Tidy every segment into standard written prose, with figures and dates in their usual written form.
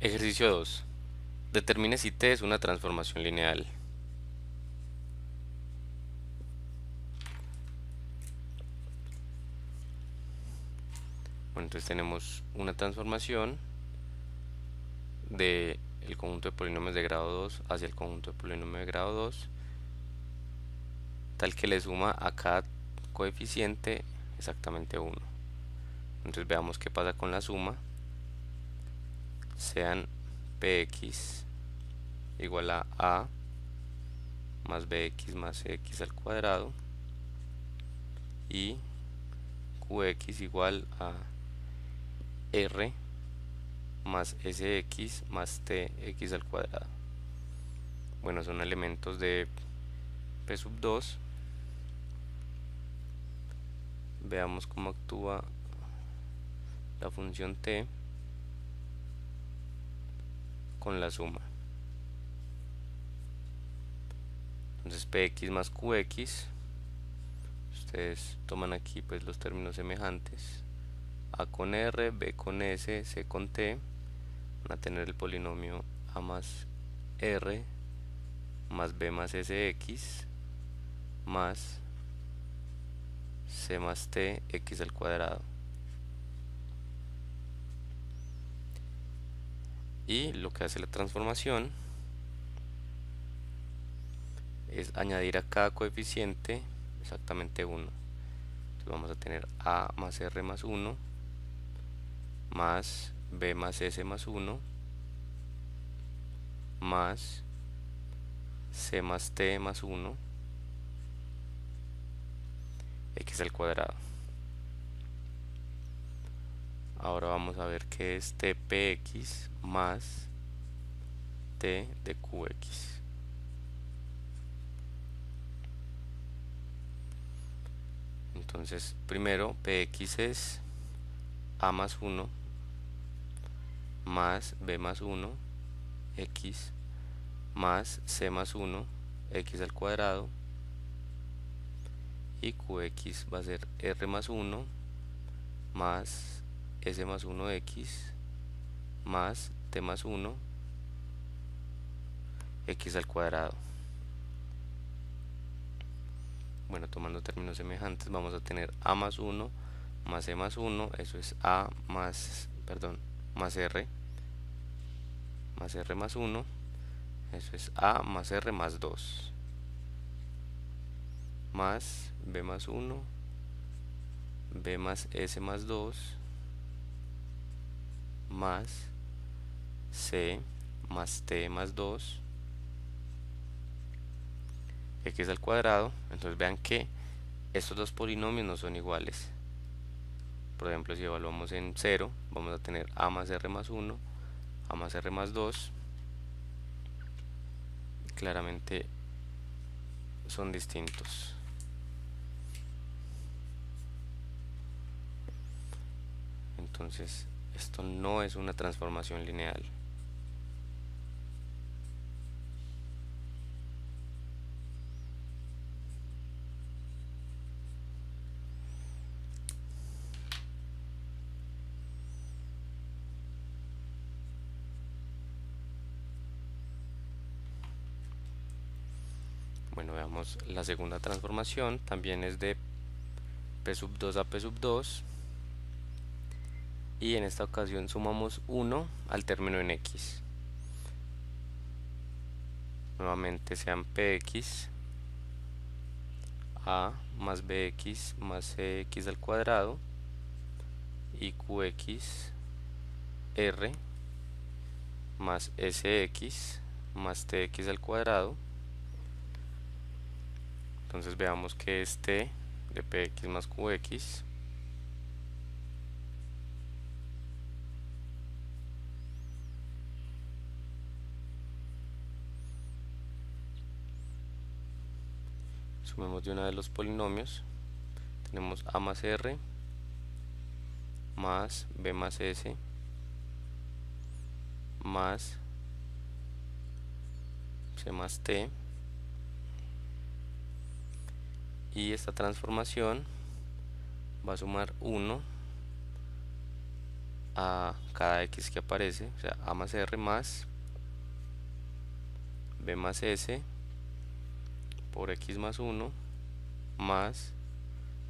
Ejercicio 2. Determine si T es una transformación lineal. Bueno, entonces tenemos una transformación del conjunto de polinomios de grado 2 hacia el conjunto de polinomios de grado 2, tal que le suma a cada coeficiente exactamente 1. Entonces veamos qué pasa con la suma. Sean px igual a más bx más x al cuadrado y qx igual a r más sx más tx al cuadrado. Bueno, son elementos de p sub 2. Veamos cómo actúa la función t con la suma. Entonces px más qx, ustedes toman aquí pues los términos semejantes, a con r, b con s, c con t, van a tener el polinomio a más r más b más sx más c más t x al cuadrado. Y lo que hace la transformación es añadir a cada coeficiente exactamente 1. Entonces vamos a tener a más r más 1 más b más s más 1 más c más t más 1 x al cuadrado. Ahora vamos a ver qué es tpx más t de qx. Entonces primero px es a más 1 más b más 1 x más c más 1 x al cuadrado, y qx va a ser r más 1 más s más 1 x más t más 1 x al cuadrado. Bueno, tomando términos semejantes vamos a tener a más 1 más e más 1, eso es a más, más r más 1, eso es a más r más 2, más b más 1, b más s más 2, más c más t más 2, x al cuadrado. Entonces vean que estos dos polinomios no son iguales. Por ejemplo, si evaluamos en 0, vamos a tener a más r más 1, a más r más 2. Claramente son distintos. Entonces, esto no es una transformación lineal. Bueno, veamos la segunda transformación. También es de p sub 2 a p sub 2. Y en esta ocasión sumamos 1 al término en x. Nuevamente sean px a más bx más cx al cuadrado y qx r más sx más tx al cuadrado. Entonces veamos que es t de px más qx sumemos de una de los polinomios. Tenemos a más r más b más s más c más t, y esta transformación va a sumar 1 a cada x que aparece, o sea, a más r más b más s por x más 1 más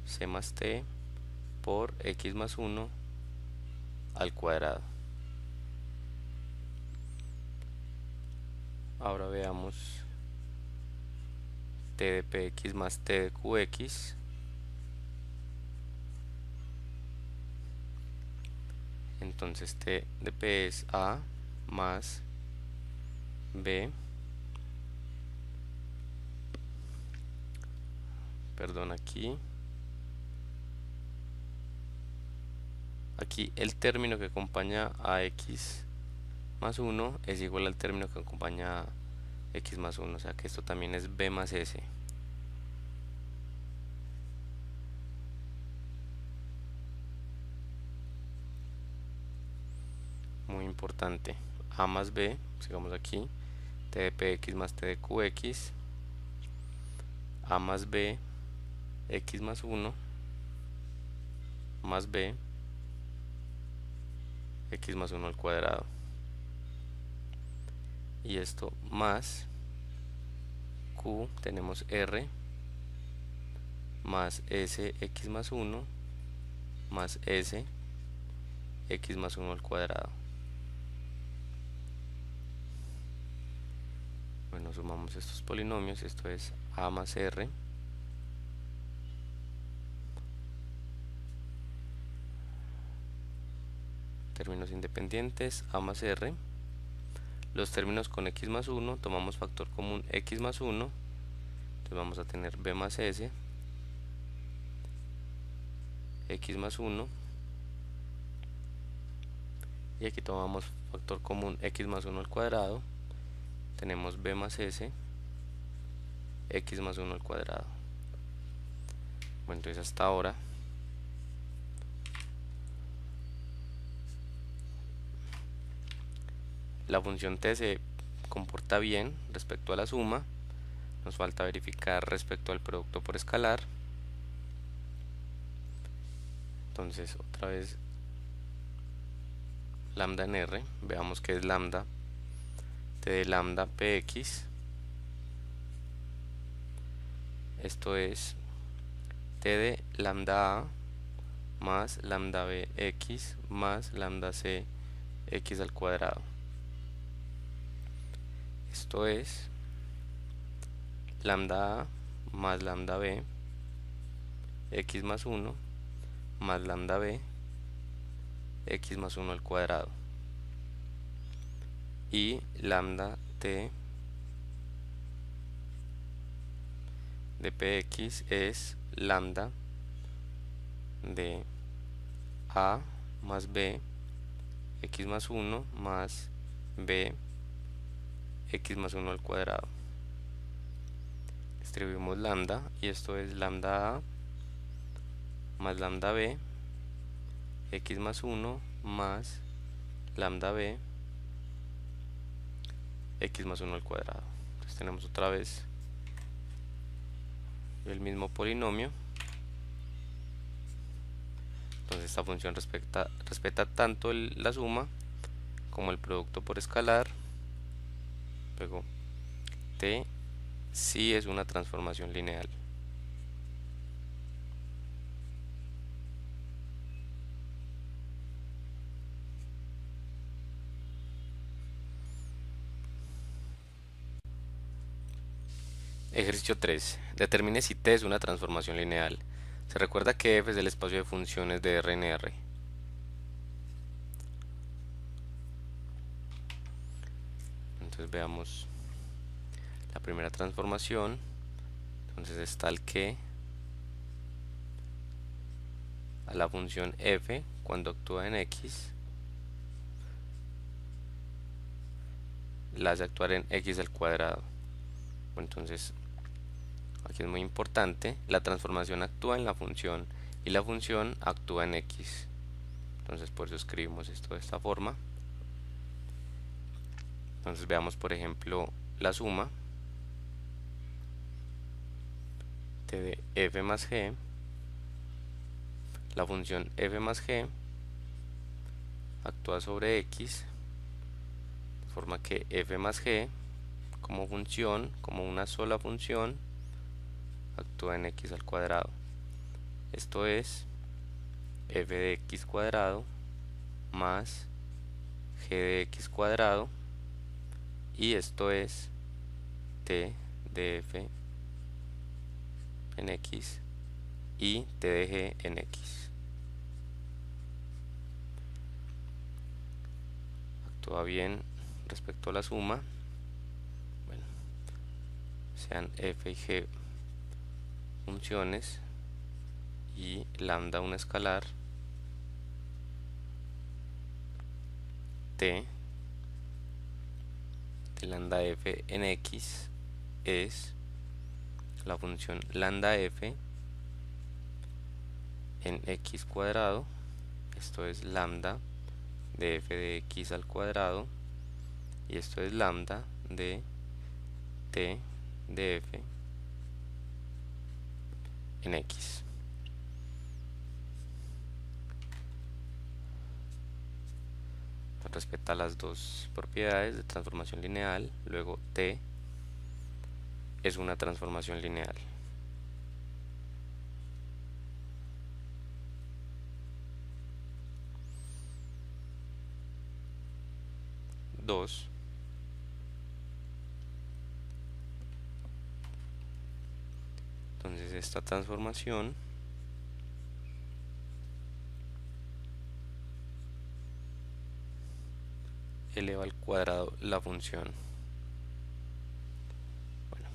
c más t por x más 1 al cuadrado. Ahora veamos t de px más t de qx. Entonces t de p es a más b, perdón, aquí el término que acompaña a x más 1 es igual al término que acompaña a x más 1, o sea que esto también es b más s. Muy importante, a más b, sigamos aquí, t de px más t de qx, a más b, x más 1 más b, x más 1 al cuadrado, y esto más q, tenemos r más s x más 1 más s x más 1 al cuadrado. Bueno, sumamos estos polinomios, esto es a más r términos independientes, a más r, los términos con x más 1, tomamos factor común x más 1, entonces vamos a tener b más s, x más 1, y aquí tomamos factor común x más 1 al cuadrado, tenemos b más s, x más 1 al cuadrado. Bueno, entonces hasta ahora la función t se comporta bien respecto a la suma, nos falta verificar respecto al producto por escalar. Entonces otra vez lambda en r, veamos que es lambda, t de lambda px, esto es t de lambda a más lambda bx más lambda c x al cuadrado. Esto es lambda a más lambda b x más 1 más lambda b x más 1 al cuadrado, y lambda t de px es lambda de a más b x más 1 más b x más 1 al cuadrado. Distribuimos lambda y esto es lambda a más lambda b x más 1 más lambda b x más 1 al cuadrado. Entonces tenemos otra vez el mismo polinomio. Entonces esta función respeta tanto la suma como el producto por escalar. Luego t sí es una transformación lineal. Ejercicio 3. Determine si t es una transformación lineal. Se recuerda que f es el espacio de funciones de R en R. Entonces veamos la primera transformación. Entonces es tal que a la función f, cuando actúa en x, la hace actuar en x al cuadrado. Entonces aquí es muy importante, la transformación actúa en la función y la función actúa en x. Entonces por eso escribimos esto de esta forma. Entonces veamos por ejemplo la suma t de f más g, la función f más g actúa sobre x, de forma que f más g como función, como una sola función, actúa en x al cuadrado. Esto es f de x cuadrado más g de x cuadrado, y esto es t de f en x y t de g en x. Actúa bien respecto a la suma. Bueno, sean f y g funciones y lambda un escalar, t de lambda f en x es la función lambda f en x cuadrado, esto es lambda de f de x al cuadrado, y esto es lambda de t de f en x. Respecta a las dos propiedades de transformación lineal, luego t es una transformación lineal. Dos, entonces esta transformación eleva al cuadrado la función. Bueno,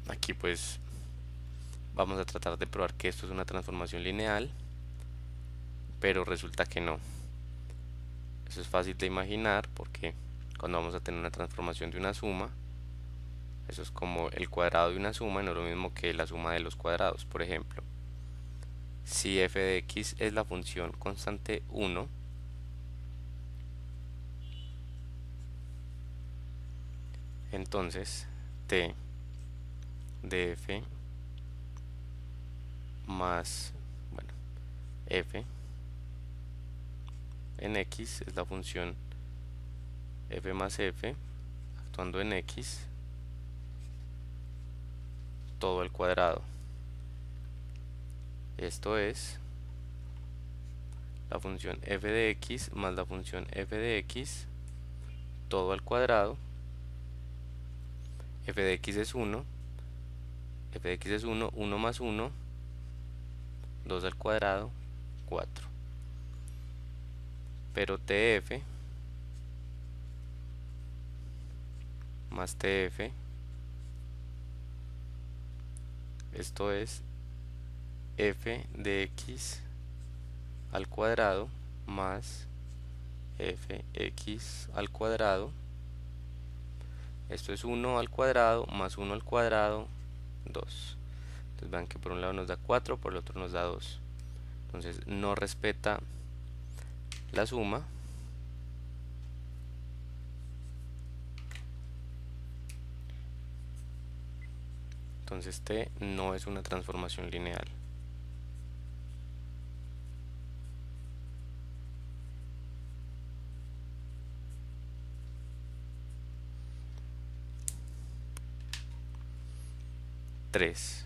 aquí pues vamos a tratar de probar que esto es una transformación lineal, pero resulta que no. Eso es fácil de imaginar porque cuando vamos a tener una transformación de una suma, eso es como el cuadrado de una suma, no es lo mismo que la suma de los cuadrados. Por ejemplo, si f de x es la función constante 1, entonces t de f más, bueno, f en x es la función f más f actuando en x todo al cuadrado. Esto es la función f de x más la función f de x todo al cuadrado. F de x es 1, f de x es 1, 1 más 1, 2 al cuadrado, 4. Pero tf más tf, esto es f de x al cuadrado más fx al cuadrado, esto es 1 al cuadrado más 1 al cuadrado, 2. Entonces vean que por un lado nos da 4, por el otro nos da 2. Entonces no respeta la suma. Entonces t no es una transformación lineal. Tres.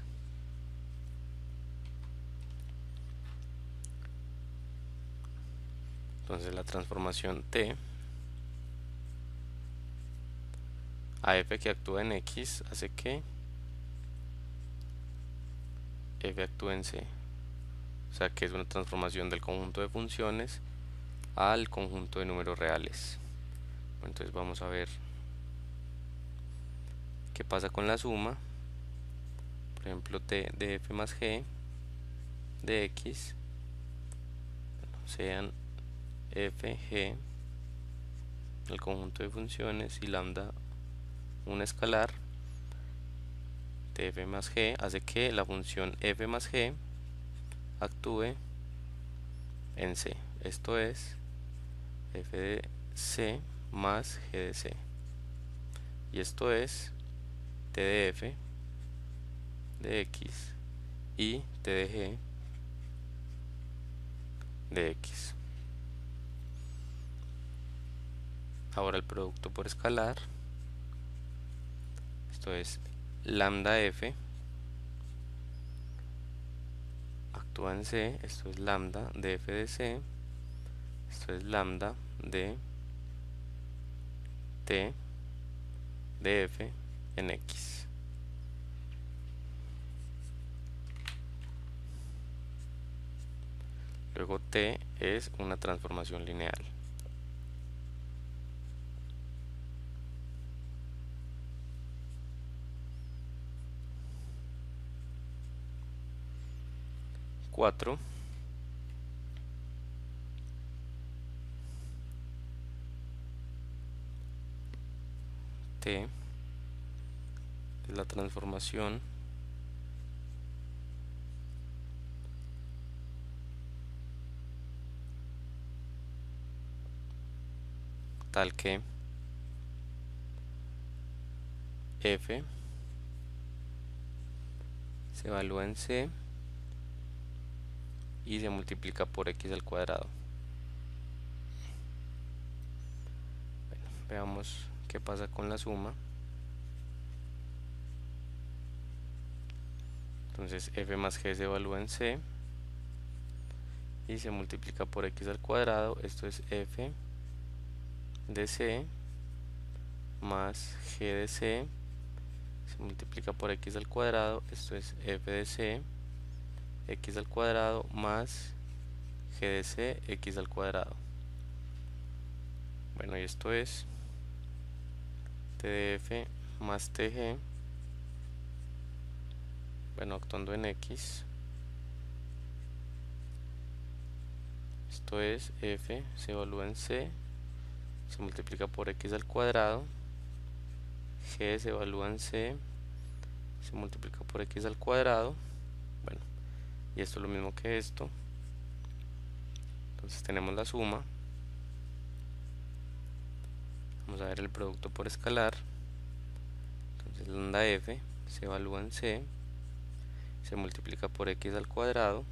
Entonces la transformación t a f que actúa en x hace que f actúe en c. O sea que es una transformación del conjunto de funciones al conjunto de números reales. Bueno, entonces vamos a ver qué pasa con la suma. Por ejemplo, t de f más g de x, sean f, g, el conjunto de funciones, y lambda un escalar. Tf más g hace que la función f más g actúe en c. Esto es f de c más g de c, y esto es t de f de x y t de g de x. Ahora el producto por escalar, esto es lambda f, actúa en c, esto es lambda de f de c, esto es lambda de t de f en x. Luego t es una transformación lineal. Cuatro t es la transformación tal que f se evalúa en c y se multiplica por x al cuadrado. Bueno, veamos qué pasa con la suma. Entonces f más g se evalúa en c y se multiplica por x al cuadrado. Esto es f de c más g de c se multiplica por x al cuadrado. Esto es f de c x al cuadrado más g de c x al cuadrado. Bueno, y esto es t de f más tg, bueno, actuando en x. Esto es f se evalúa en c, se multiplica por x al cuadrado, g se evalúa en c, se multiplica por x al cuadrado. Bueno, y esto es lo mismo que esto. Entonces tenemos la suma. Vamos a ver el producto por escalar. Entonces lambda f se evalúa en c, se multiplica por x al cuadrado,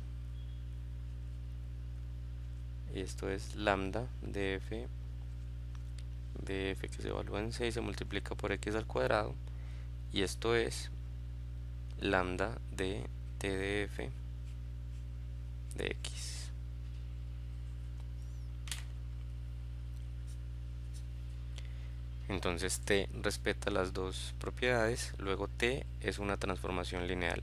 y esto es lambda de f que se evalúa en c y se multiplica por x al cuadrado, y esto es lambda de t de f de x. Entonces t respeta las dos propiedades. Luego t es una transformación lineal.